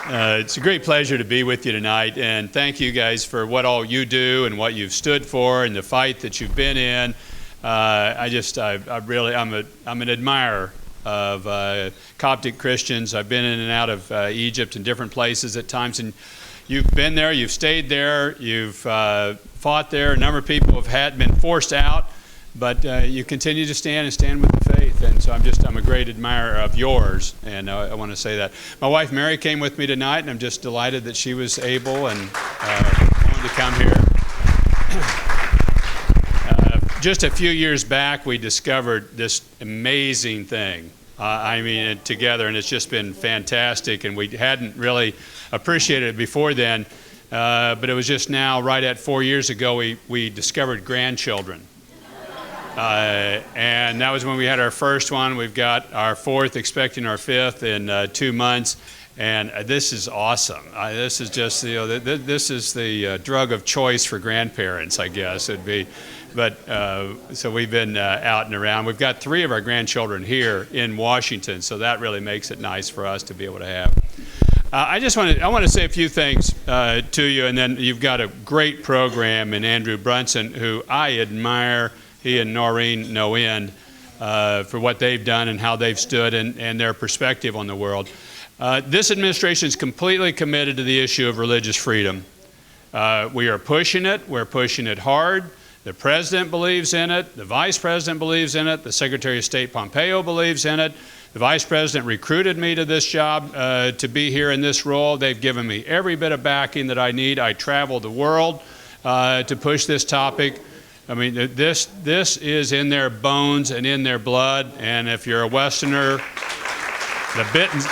It's a great pleasure to be with you tonight, and thank you guys for what all you do and what you've stood for and the fight that you've been in. I'm an admirer of Coptic Christians. I've been in and out of Egypt and different places at times, and you've been there, you've stayed there, you've fought there. A number of people have been forced out, but you continue to stand with the faith, and so I'm a great admirer of yours, and I want to say that. My wife Mary came with me tonight, and I'm just delighted that she was able and wanted to come here. Just a few years back, we discovered this amazing thing. Together, and it's just been fantastic, and we hadn't really appreciated it before then, but it was just now, right at 4 years ago, we discovered grandchildren. And that was when we had our first one. We've got our fourth, expecting our fifth in 2 months, and this is awesome. This is just, this is the drug of choice for grandparents, I guess it'd be. But so we've been out and around. We've got 3 of our grandchildren here in Washington, so that really makes it nice for us to be able to have. I want to say a few things to you, and then you've got a great program in Andrew Brunson, who I admire. He and Noreen no end for what they've done and how they've stood and their perspective on the world. This administration is completely committed to the issue of religious freedom. We are pushing it. We're pushing it hard. The President believes in it. The Vice President believes in it. The Secretary of State Pompeo believes in it. The Vice President recruited me to this job to be here in this role. They've given me every bit of backing that I need. I travel the world to push this topic. I mean, this is in their bones and in their blood. And if you're a Westerner, the Bittens,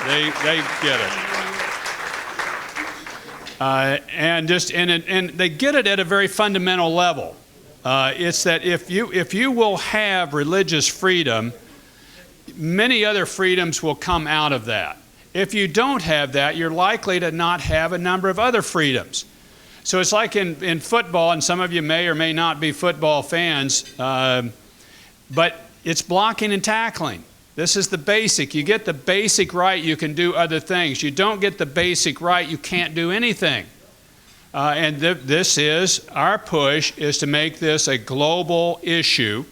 they get it. And they get it at a very fundamental level. It's that if you will have religious freedom, many other freedoms will come out of that. If you don't have that, you're likely to not have a number of other freedoms. So it's like in football, and some of you may or may not be football fans, but it's blocking and tackling. This is the basic. You get the basic right, you can do other things. You don't get the basic right, you can't do anything. This is, our push is to make this a global issue,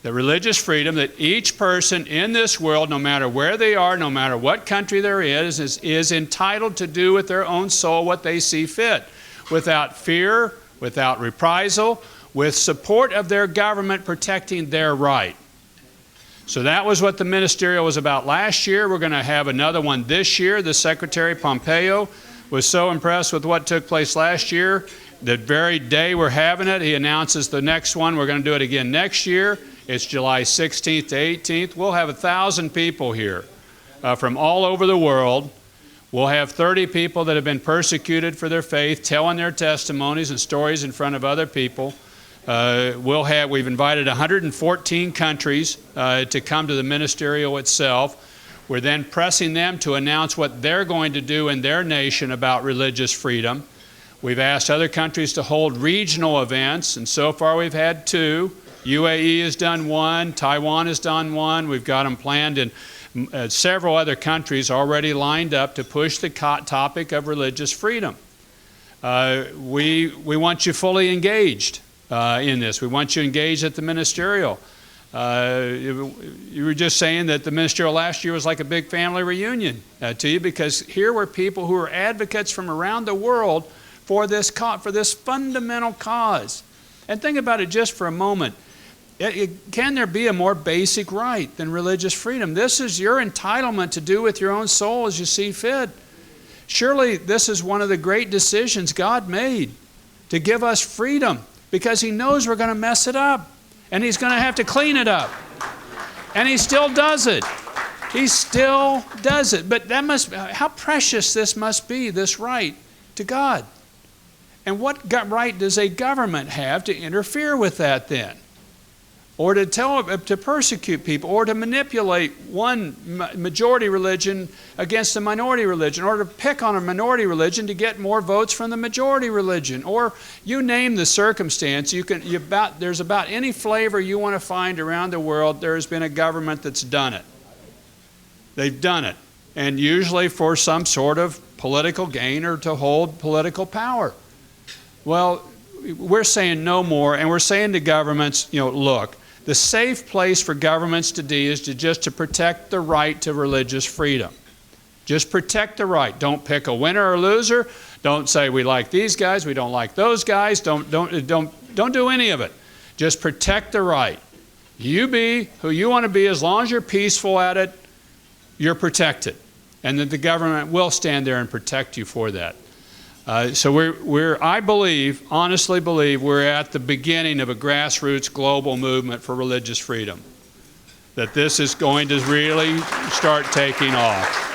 the religious freedom that each person in this world, no matter where they are, no matter what country they're in, is entitled to do with their own soul what they see fit, without fear, without reprisal, with support of their government protecting their right. So that was what the ministerial was about last year. We're going to have another one this year. The Secretary Pompeo was so impressed with what took place last year. The very day we're having it, he announces the next one. We're going to do it again next year. It's July 16th to 18th. We'll have 1,000 people here from all over the world. We'll have 30 people that have been persecuted for their faith, telling their testimonies and stories in front of other people. We've invited 114 countries to come to the ministerial itself. We're then pressing them to announce what they're going to do in their nation about religious freedom. We've asked other countries to hold regional events, and so far we've had 2. UAE has done 1, Taiwan has done 1. We've got them planned in several other countries already lined up to push the topic of religious freedom. We want you fully engaged in this. We want you engaged at the ministerial. You were just saying that the ministerial last year was like a big family reunion to you, because here were people who are advocates from around the world for this fundamental cause. And think about it just for a moment. Can there be a more basic right than religious freedom? This is your entitlement to do with your own soul as you see fit. Surely this is one of the great decisions God made, to give us freedom, because He knows we're going to mess it up. And He's going to have to clean it up. And He still does it. He still does it. But how precious this must be, this right to God. And what right does a government have to interfere with that then? Or to persecute people, or to manipulate one majority religion against a minority religion, or to pick on a minority religion to get more votes from the majority religion, or you name the circumstance. There's about any flavor you want to find around the world, there's been a government that's done it. They've done it. and usually for some sort of political gain or to hold political power. Well, we're saying no more, and we're saying to governments, look, the safe place for governments to be is just to protect the right to religious freedom. Just protect the right. Don't pick a winner or loser. Don't say we like these guys, we don't like those guys. Don't do any of it. Just protect the right. You be who you want to be. As long as you're peaceful at it, you're protected, and that the government will stand there and protect you for that. So I honestly believe, we're at the beginning of a grassroots global movement for religious freedom. That this is going to really start taking off.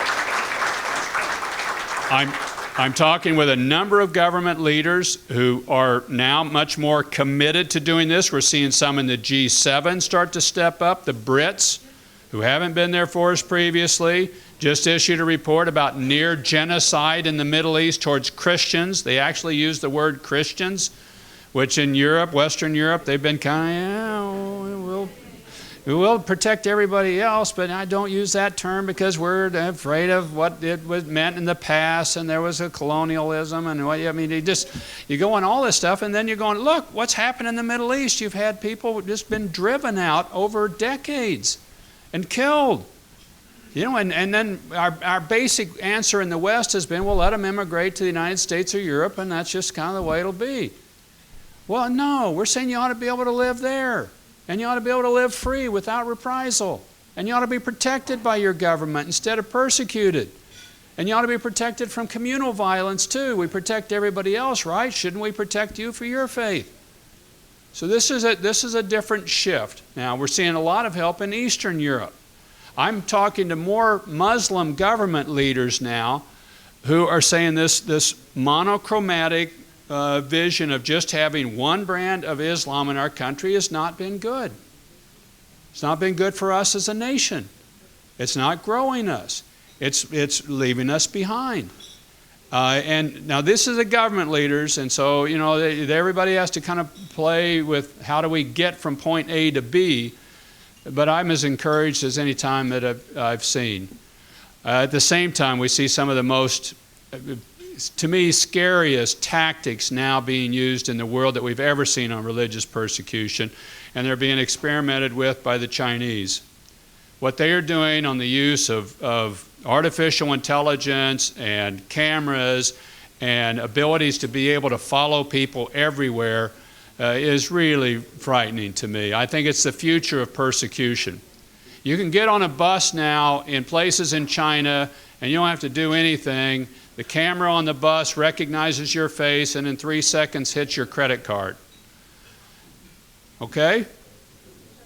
I'm talking with a number of government leaders who are now much more committed to doing this. We're seeing some in the G7 start to step up. The Brits, who haven't been there for us previously, just issued a report about near genocide in the Middle East towards Christians. They actually use the word Christians, which in Europe, Western Europe, they've been kind of, we will protect everybody else, but I don't use that term because we're afraid of what it was meant in the past, and there was a colonialism, and you go on all this stuff, and then you're going, look, what's happened in the Middle East? You've had people just been driven out over decades and killed. And then our basic answer in the West has been, well, let them immigrate to the United States or Europe, and that's just kind of the way it'll be. Well, no, we're saying you ought to be able to live there, and you ought to be able to live free without reprisal, and you ought to be protected by your government instead of persecuted, and you ought to be protected from communal violence too. We protect everybody else, right? Shouldn't we protect you for your faith? So this is a different shift. Now, we're seeing a lot of help in Eastern Europe. I'm talking to more Muslim government leaders now who are saying this monochromatic vision of just having one brand of Islam in our country has not been good. It's not been good for us as a nation. It's not growing us. It's leaving us behind. And now this is the government leaders, and so everybody has to kind of play with how do we get from point A to B. But I'm as encouraged as any time that I've seen. At the same time, we see some of the most, to me, scariest tactics now being used in the world that we've ever seen on religious persecution, and they're being experimented with by the Chinese. What they are doing on the use of artificial intelligence and cameras and abilities to be able to follow people everywhere is really frightening to me. I think it's the future of persecution. You can get on a bus now in places in China and you don't have to do anything. The camera on the bus recognizes your face and in 3 seconds hits your credit card. Okay?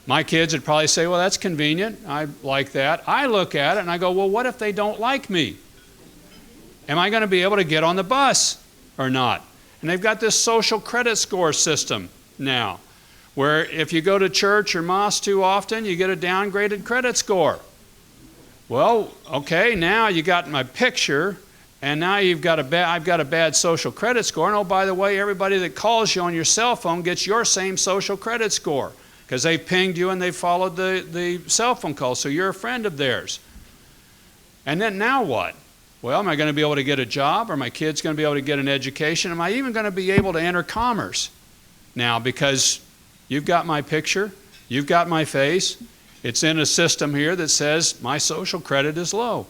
My kids would probably say, well, that's convenient. I like that. I look at it and I go, well, what if they don't like me? Am I going to be able to get on the bus or not? And they've got this social credit score system now, where if you go to church or mosque too often, you get a downgraded credit score. Well, okay, now you got my picture, and now I've got a bad social credit score. And oh, by the way, everybody that calls you on your cell phone gets your same social credit score because they pinged you and they followed the cell phone call, so you're a friend of theirs. And then now what? Well, am I going to be able to get a job? Are my kids going to be able to get an education? Am I even going to be able to enter commerce now because you've got my picture, you've got my face, it's in a system here that says my social credit is low.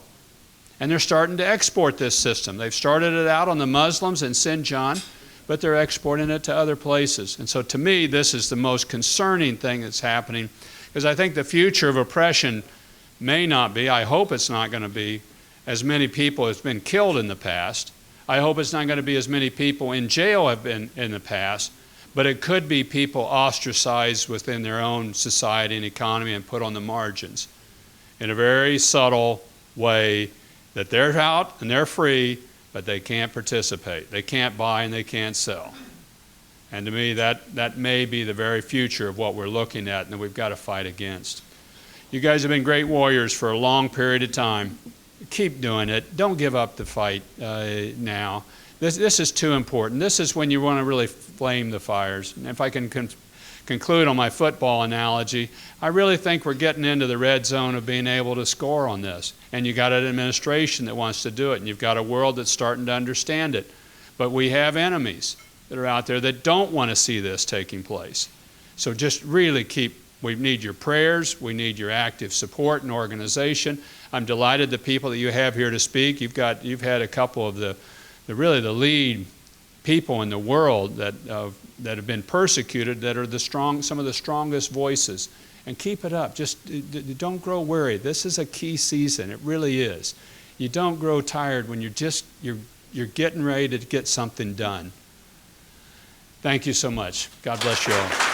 And they're starting to export this system. They've started it out on the Muslims in Xinjiang, but they're exporting it to other places. And so to me, this is the most concerning thing that's happening because I think the future of oppression may not be, I hope it's not going to be, as many people have been killed in the past. I hope it's not going to be as many people in jail have been in the past, but it could be people ostracized within their own society and economy and put on the margins in a very subtle way that they're out and they're free, but they can't participate. They can't buy and they can't sell. And to me, that may be the very future of what we're looking at and that we've got to fight against. You guys have been great warriors for a long period of time. Keep doing it. Don't give up the fight now. This is too important. This is when you want to really flame the fires. And if I can conclude on my football analogy, I really think we're getting into the red zone of being able to score on this. And you got an administration that wants to do it, and you've got a world that's starting to understand it. But we have enemies that are out there that don't want to see this taking place. So just really we need your prayers, we need your active support and organization. I'm delighted the people that you have here to speak. You've had a couple of the lead people in the world that have been persecuted, that are some of the strongest voices. And keep it up. Just don't grow weary. This is a key season. It really is. You don't grow tired when you're getting ready to get something done. Thank you so much. God bless you all.